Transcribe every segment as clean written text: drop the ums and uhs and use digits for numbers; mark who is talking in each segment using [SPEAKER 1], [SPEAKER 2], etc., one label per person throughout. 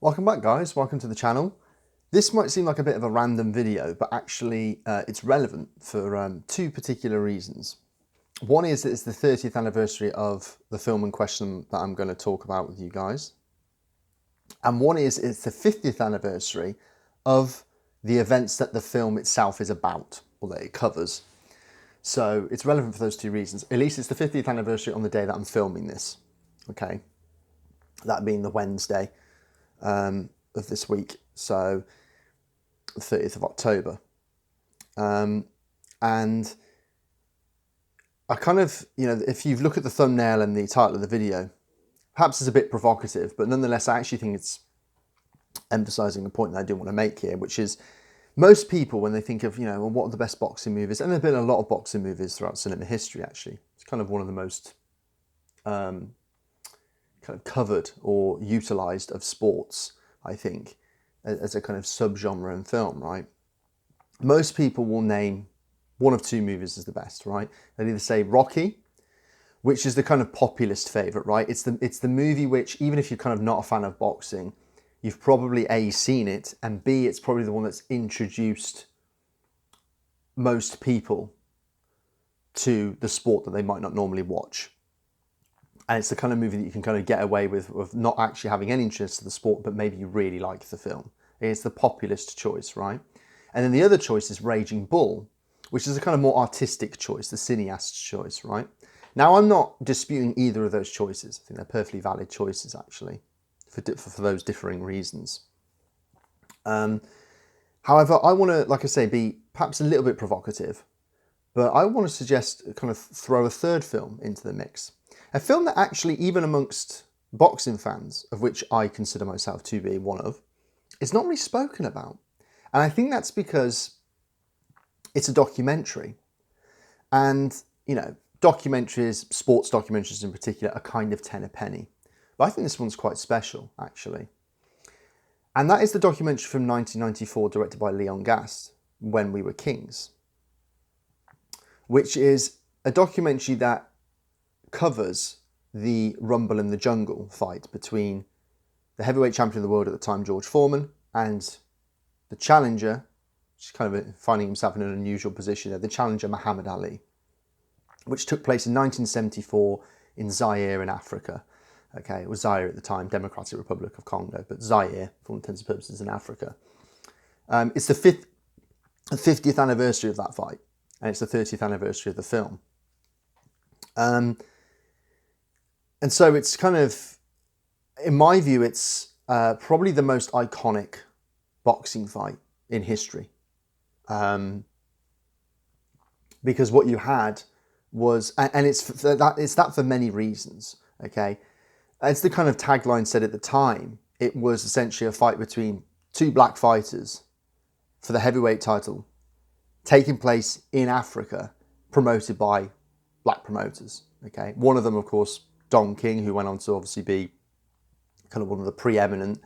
[SPEAKER 1] Welcome back, guys. Welcome to the channel. This might seem like a bit of a random video, but actually it's relevant for two particular reasons. One is that it's the 30th anniversary of the film in question that I'm going to talk about with you guys. And one is it's the 50th anniversary of the events that the film itself is about, or that it covers. So it's relevant for those two reasons. At least it's the 50th anniversary on the day that I'm filming this. Okay, that being the Wednesday of this week, so the 30th of October. And I kind of, if you look at the thumbnail and the title of the video, perhaps it's a bit provocative, but nonetheless, I actually think it's emphasizing a point that I do want to make here, which is most people, when they think of, well, what are the best boxing movies? And there have been a lot of boxing movies throughout cinema history, actually. It's kind of one of the most kind of covered or utilized of sports, I think, as a kind of subgenre in film, right? Most people will name one of two movies as the best, right? They'll either say Rocky, which is the kind of populist favorite, right? It's the movie which, even if you're kind of not a fan of boxing, you've probably A, seen it, and B, it's probably the one that's introduced most people to the sport that they might not normally watch. And it's the kind of movie that you can kind of get away with not actually having any interest in the sport, but maybe you really like the film. It's the populist choice, right? And then the other choice is Raging Bull, which is a kind of more artistic choice, the cineast's choice, right? Now, I'm not disputing either of those choices. I think they're perfectly valid choices, actually, for those differing reasons. However, I want to, like I say, be perhaps a little bit provocative, but I want to suggest kind of throw a third film into the mix. A film that actually, even amongst boxing fans, of which I consider myself to be one of, is not really spoken about. And I think that's because it's a documentary. And, documentaries, sports documentaries in particular, are kind of 10 a penny. But I think this one's quite special, actually. And that is the documentary from 1994, directed by Leon Gast, When We Were Kings, which is a documentary that covers the Rumble in the Jungle fight between the heavyweight champion of the world at the time, George Foreman, and the challenger, which is kind of finding himself in an unusual position there, the challenger Muhammad Ali, which took place in 1974 in Zaire in Africa. Okay, it was Zaire at the time, Democratic Republic of Congo, but Zaire, for all intents and purposes, in Africa. It's the 50th anniversary of that fight, and it's the 30th anniversary of the film. And so it's kind of, in my view, it's probably the most iconic boxing fight in history. Because what you had was, and it's that for many reasons, okay? As the kind of tagline said at the time, it was essentially a fight between two black fighters for the heavyweight title, taking place in Africa, promoted by black promoters, okay? One of them, of course, Don King, who went on to obviously be kind of one of the preeminent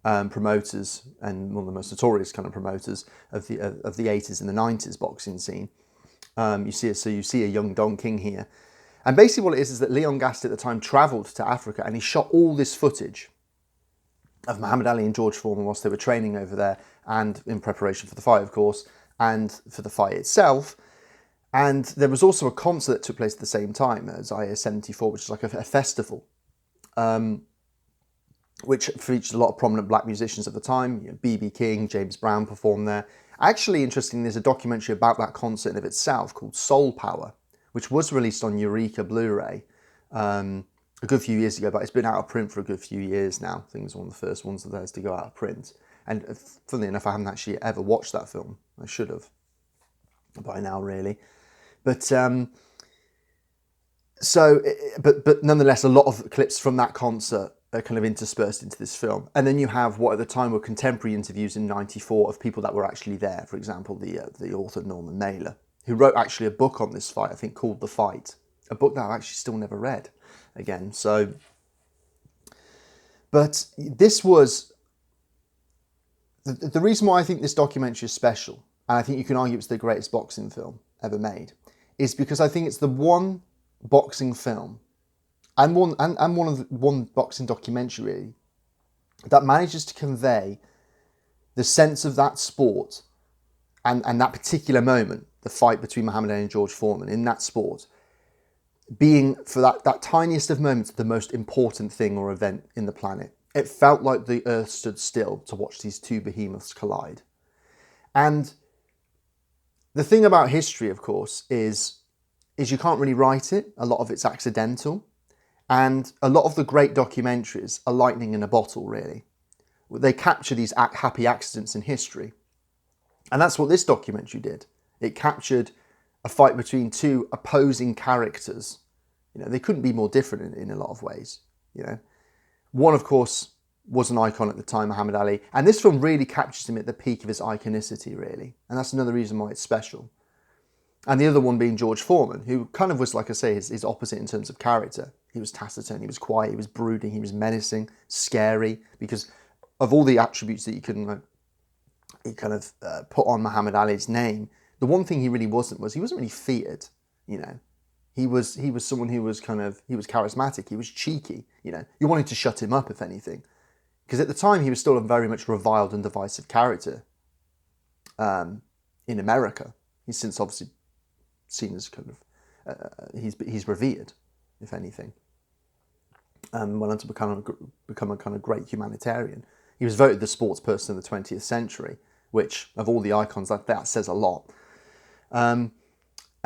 [SPEAKER 1] promoters and one of the most notorious kind of promoters of the 80s and the 90s boxing scene. You see a young Don King here. And basically what it is that Leon Gast at the time travelled to Africa and he shot all this footage of Muhammad Ali and George Foreman whilst they were training over there and in preparation for the fight, of course, and for the fight itself. And there was also a concert that took place at the same time, Zaire 74, which is like a festival, which featured a lot of prominent black musicians at the time. B.B. King, James Brown performed there. Actually, interestingly, there's a documentary about that concert in of itself called Soul Power, which was released on Eureka Blu-ray a good few years ago, but it's been out of print for a good few years now. I think it was one of the first ones of theirs to go out of print. And funnily enough, I haven't actually ever watched that film. I should have by now, really. But but nonetheless, a lot of clips from that concert are kind of interspersed into this film. And then you have what at the time were contemporary interviews in '94 of people that were actually there. For example, the author Norman Mailer, who wrote actually a book on this fight, I think called The Fight, a book that I've actually still never read again. So, but this was the reason why I think this documentary is special, and I think you can argue it's the greatest boxing film ever made, is because I think it's the one boxing film and one boxing documentary really that manages to convey the sense of that sport and that particular moment, the fight between Muhammad Ali and George Foreman in that sport, being, for that tiniest of moments, the most important thing or event in the planet. It felt like the earth stood still to watch these two behemoths collide. And the thing about history, of course, is you can't really write it. A lot of it's accidental. And a lot of the great documentaries are lightning in a bottle, really. They capture these happy accidents in history. And that's what this documentary did. It captured a fight between two opposing characters. You know, they couldn't be more different in a lot of ways. You know, one, of course, was an icon at the time, Muhammad Ali. And this film really captures him at the peak of his iconicity, really. And that's another reason why it's special. And the other one being George Foreman, who kind of was, like I say, his opposite in terms of character. He was taciturn, he was quiet, he was brooding, he was menacing, scary, because of all the attributes that you can put on Muhammad Ali's name, the one thing he really wasn't really feared. You know, he was someone who was he was charismatic, he was cheeky. You know, you wanted to shut him up, if anything, because at the time he was still a very much reviled and divisive character in America. He's since obviously seen as he's revered, if anything. Went on to become a kind of great humanitarian. He was voted the sports person of the 20th century, which, of all the icons, that says a lot. And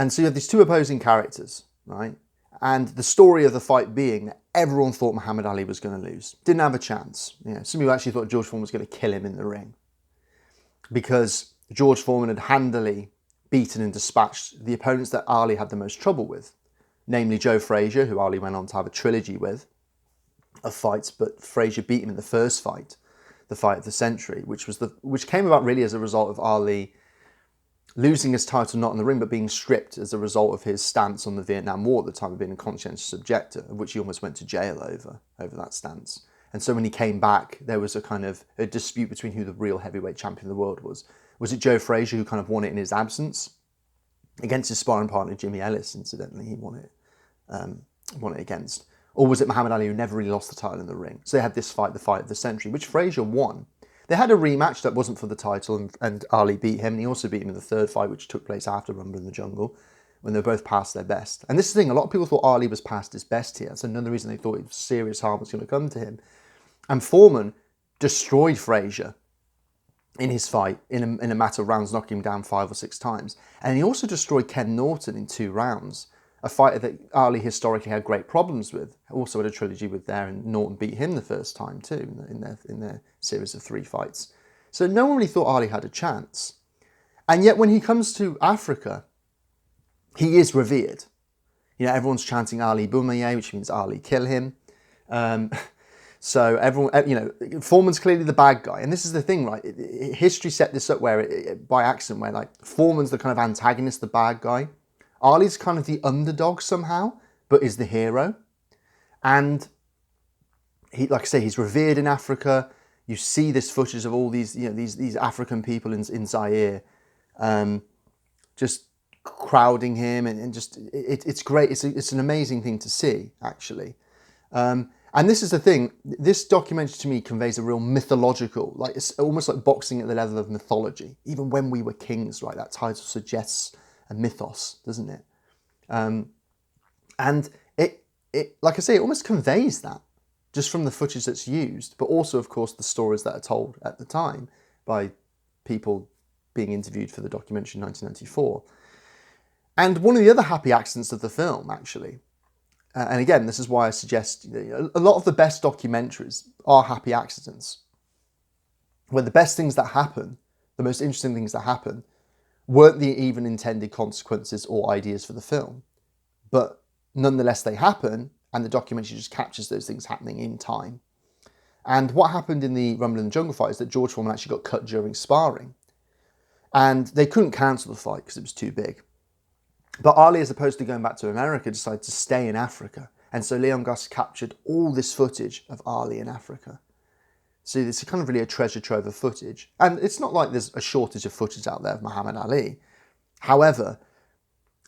[SPEAKER 1] so you have these two opposing characters, right? And the story of the fight being that everyone thought Muhammad Ali was going to lose. Didn't have a chance. You know, some people actually thought George Foreman was going to kill him in the ring, because George Foreman had handily beaten and dispatched the opponents that Ali had the most trouble with, namely Joe Frazier, who Ali went on to have a trilogy with of fights, but Frazier beat him in the first fight, the fight of the century, which came about really as a result of Ali losing his title not in the ring, but being stripped as a result of his stance on the Vietnam War at the time of being a conscientious objector, of which he almost went to jail over that stance. And so when he came back, there was a dispute between who the real heavyweight champion of the world was. Was it Joe Frazier, who kind of won it in his absence against his sparring partner Jimmy Ellis? Incidentally, he won it against. Or was it Muhammad Ali, who never really lost the title in the ring? So they had this fight, the fight of the century, which Frazier won. They had a rematch that wasn't for the title, and Ali beat him, and he also beat him in the third fight, which took place after Rumble in the Jungle, when they were both past their best. And this is the thing, a lot of people thought Ali was past his best here. That's another reason they thought serious harm was going to come to him. And Foreman destroyed Frazier in his fight in a matter of rounds, knocking him down 5 or 6 times. And he also destroyed Ken Norton in 2 rounds, a fighter that Ali historically had great problems with. Also had a trilogy with there, and Norton beat him the first time too in their series of 3 fights. So no one really thought Ali had a chance. And yet when he comes to Africa, he is revered. You know, everyone's chanting Ali Boumaier, which means Ali kill him. So everyone, you know, Foreman's clearly the bad guy. And this is the thing, right? History set this up by accident, where like Foreman's the kind of antagonist, the bad guy. Ali's kind of the underdog somehow, but is the hero. And he, like I say, he's revered in Africa. You see this footage of all these, you know, these African people in Zaire, just crowding him, and just it's great. It's an amazing thing to see, actually. And this is the thing. This documentary to me conveys a real mythological, like it's almost like boxing at the level of mythology. Even when we were kings, right? That title suggests a mythos, doesn't it? And it, like I say, it almost conveys that just from the footage that's used, but also, of course, the stories that are told at the time by people being interviewed for the documentary in 1994. And one of the other happy accidents of the film, actually, and again, this is why I suggest, you know, a lot of the best documentaries are happy accidents, where the best things that happen, the most interesting things that happen, weren't the even intended consequences or ideas for the film. But nonetheless, they happen, and the documentary just captures those things happening in time. And what happened in the Rumble in the Jungle fight is that George Foreman actually got cut during sparring. And they couldn't cancel the fight because it was too big. But Ali, as opposed to going back to America, decided to stay in Africa. And so Leon Gus captured all this footage of Ali in Africa. So it's kind of really a treasure trove of footage. And it's not like there's a shortage of footage out there of Muhammad Ali. However,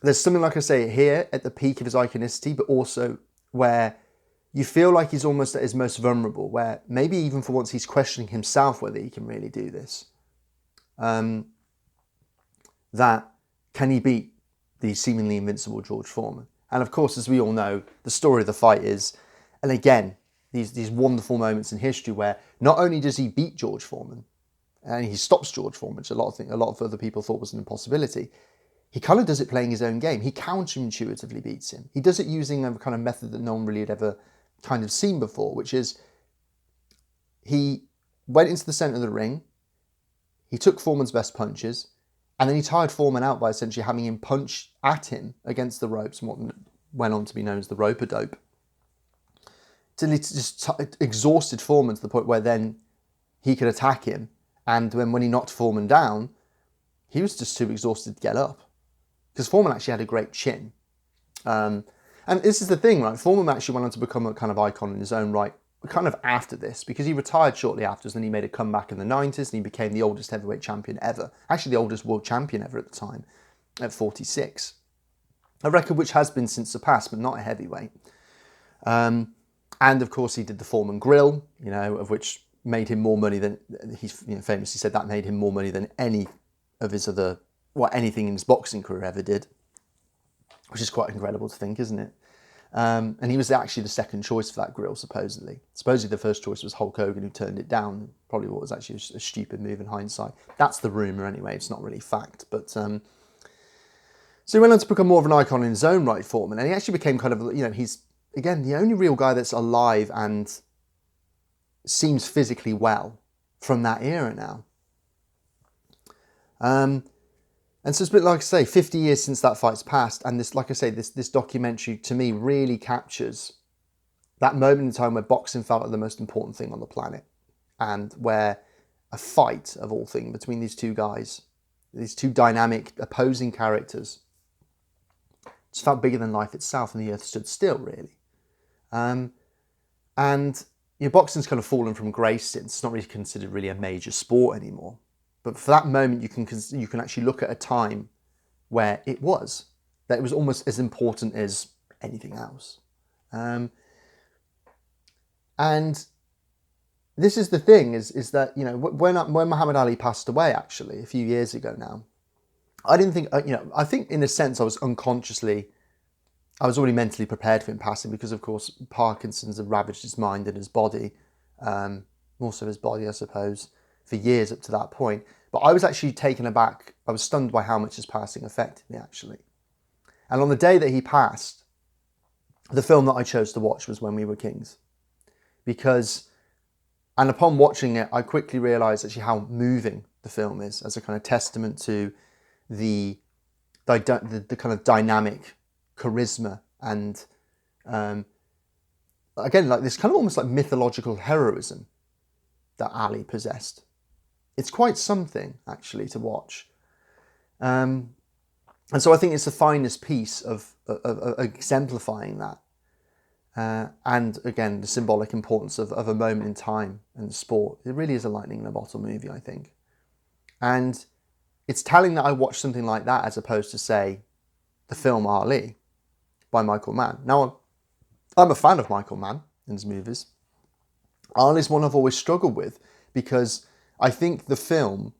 [SPEAKER 1] there's something, like I say, here at the peak of his iconicity, but also where you feel like he's almost at his most vulnerable, where maybe even for once he's questioning himself whether he can really do this. That can he beat the seemingly invincible George Foreman? And of course, as we all know, the story of the fight is, and again, these wonderful moments in history where not only does he beat George Foreman, and he stops George Foreman, which a lot of other people thought was an impossibility, he kind of does it playing his own game. He counterintuitively beats him. He does it using a kind of method that no one really had ever kind of seen before, which is he went into the centre of the ring, he took Foreman's best punches, and then he tired Foreman out by essentially having him punch at him against the ropes and what went on to be known as the rope-a-dope. Till he just exhausted Foreman to the point where then he could attack him. And when he knocked Foreman down, he was just too exhausted to get up. Because Foreman actually had a great chin. And this is the thing, right? Foreman actually went on to become a kind of icon in his own right, kind of after this, because he retired shortly after, and then he made a comeback in the 90s, and he became the oldest heavyweight champion ever. Actually, the oldest world champion ever at the time, at 46. A record which has been since surpassed, but not a heavyweight. And of course, he did the Foreman Grill, of which made him more money than, he's famously said that made him more money than any of his other, anything in his boxing career ever did. Which is quite incredible to think, isn't it? And he was actually the second choice for that grill, supposedly. Supposedly the first choice was Hulk Hogan, who turned it down. Probably what was actually a stupid move in hindsight. That's the rumour anyway, it's not really fact. But so he went on to become more of an icon in his own right, Foreman. And he actually became kind of, he's, again, the only real guy that's alive and seems physically well from that era now. And so it's been, like I say, 50 years since that fight's passed, and this, like I say, this documentary to me really captures that moment in time where boxing felt like the most important thing on the planet, and where a fight of all things between these two guys, these two dynamic opposing characters, just felt bigger than life itself, and the earth stood still, really. And boxing's kind of fallen from grace since. It's not really considered really a major sport anymore. But for that moment, you can actually look at a time where it was almost as important as anything else. And this is the thing, is that, when Muhammad Ali passed away, actually, a few years ago now, I didn't think, I think in a sense I was already mentally prepared for him passing, because of course Parkinson's had ravaged his mind and his body, more so his body, I suppose, for years up to that point. But I was actually taken aback. I was stunned by how much his passing affected me, actually. And on the day that he passed, the film that I chose to watch was When We Were Kings. And upon watching it, I quickly realised actually how moving the film is, as a kind of testament to the kind of dynamic charisma and, again, like this kind of almost like mythological heroism that Ali possessed. It's quite something, actually, to watch. And so I think it's the finest piece of exemplifying that. And again, the symbolic importance of a moment in time and sport. It really is a lightning in a bottle movie, I think. And it's telling that I watched something like that as opposed to, say, the film Ali by Michael Mann. Now, I'm a fan of Michael Mann in his movies. Ali's one I've always struggled with, because I think the film,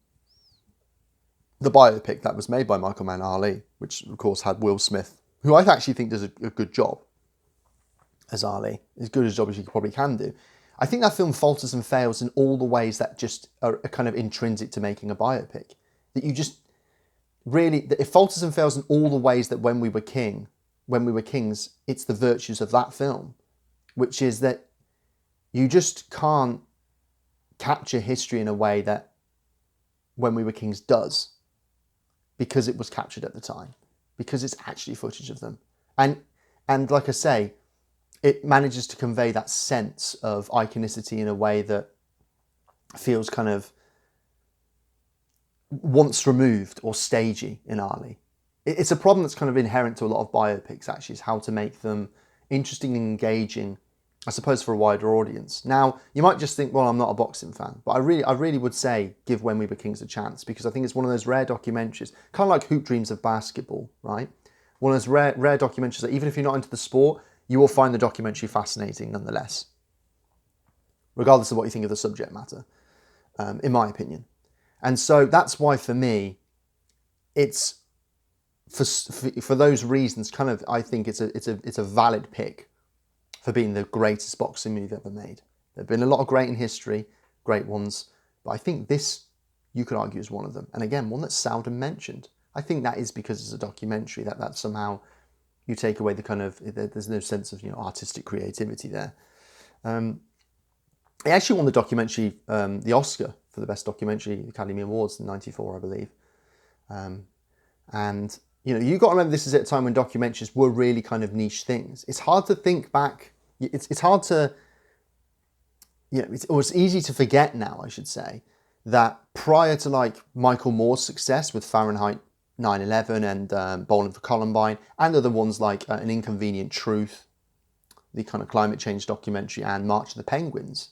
[SPEAKER 1] the biopic that was made by Michael Mann, Ali, which of course had Will Smith, who I actually think does a good job as Ali, as good a job as you probably can do. I think that film falters and fails in all the ways that just are kind of intrinsic to making a biopic. That you just really, it falters and fails in all the ways that When We Were Kings, it's the virtues of that film, which is that you just can't capture history in a way that When We Were Kings does, because it was captured at the time, because it's actually footage of them. And like I say, it manages to convey that sense of iconicity in a way that feels kind of once removed or stagey in Ali. It's a problem that's kind of inherent to a lot of biopics, actually, is how to make them interesting and engaging, I suppose, for a wider audience. Now, you might just think, well, I'm not a boxing fan, but I really would say give When We Were Kings a chance, because I think it's one of those rare documentaries, kind of like Hoop Dreams of Basketball, right? One of those rare documentaries that even if you're not into the sport, you will find the documentary fascinating nonetheless, regardless of what you think of the subject matter, in my opinion. And so that's why, for me, it's for those reasons, kind of, I think it's a valid pick for being the greatest boxing movie ever made. There have been a lot of great in history, great ones, but I think this, you could argue, is one of them. And again, one that's seldom mentioned. I think that is because it's a documentary, that somehow you take away the kind of, there's no sense of, artistic creativity there. It actually won the documentary, the Oscar for the Best Documentary, Academy Awards in '94, I believe. And, you've got to remember, this is at a time when documentaries were really kind of niche things. It's hard to think back. It's hard to, it's easy to forget now, I should say, that prior to like Michael Moore's success with Fahrenheit 9/11 and Bowling for Columbine, and other ones like An Inconvenient Truth, the kind of climate change documentary, and March of the Penguins,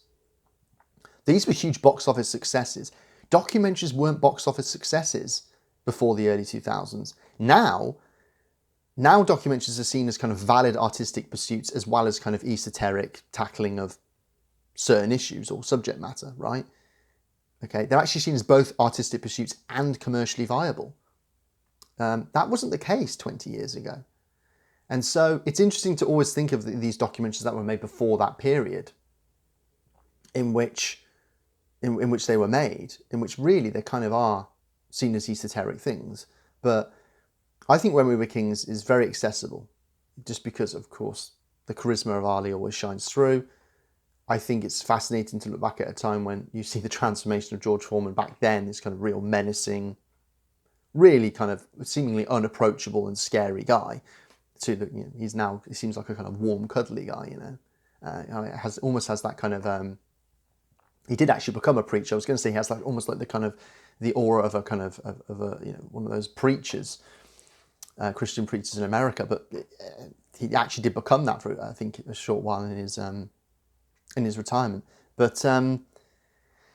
[SPEAKER 1] these were huge box office successes. Documentaries weren't box office successes before the early 2000s. Now documentaries are seen as kind of valid artistic pursuits, as well as kind of esoteric tackling of certain issues or subject matter, right? Okay, they're actually seen as both artistic pursuits and commercially viable. That wasn't the case 20 years ago. And so it's interesting to always think of these documentaries that were made before that period, in which they were made, in which really they kind of are seen as esoteric things. But I think When We Were Kings is very accessible, just because, of course, the charisma of Ali always shines through. I think it's fascinating to look back at a time when you see the transformation of George Foreman back then, this kind of real menacing, really kind of seemingly unapproachable and scary guy, to the, he's now, he seems like a kind of warm, cuddly guy, it almost has that kind of, he did actually become a preacher. I was going to say he has like almost like the kind of the aura of a kind of one of those preachers, Christian preachers in America. But he actually did become that for, I think, a short while in his retirement. But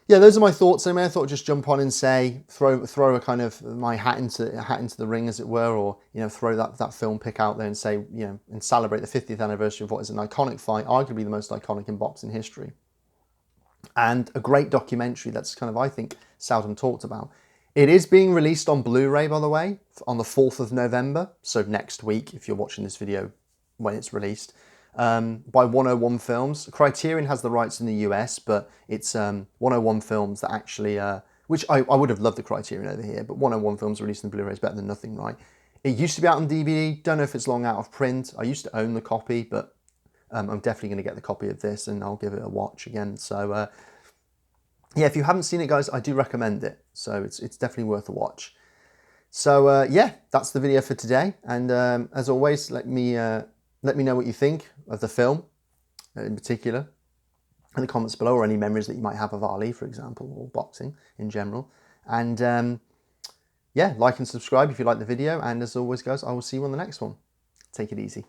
[SPEAKER 1] yeah, those are my thoughts. I thought I'd just jump on and say, throw a kind of my hat into the ring, as it were, or throw that film pick out there and say, and celebrate the 50th anniversary of what is an iconic fight, arguably the most iconic in boxing history. And a great documentary that's kind of, I think, seldom talked about. It is being released on Blu-ray, by the way, on the 4th of November. So next week, if you're watching this video when it's released, by 101 Films. Criterion has the rights in the US, but it's 101 Films that actually, which I would have loved the Criterion over here, but 101 Films releasing the Blu-ray is better than nothing, right? It used to be out on DVD. Don't know if it's long out of print. I used to own the copy, but I'm definitely going to get the copy of this and I'll give it a watch again. So yeah, if you haven't seen it, guys, I do recommend it. So it's definitely worth a watch. So yeah, that's the video for today. And as always, let me know what you think of the film in particular in the comments below, or any memories that you might have of Ali, for example, or boxing in general. And yeah, like and subscribe if you like the video. And as always, guys, I will see you on the next one. Take it easy.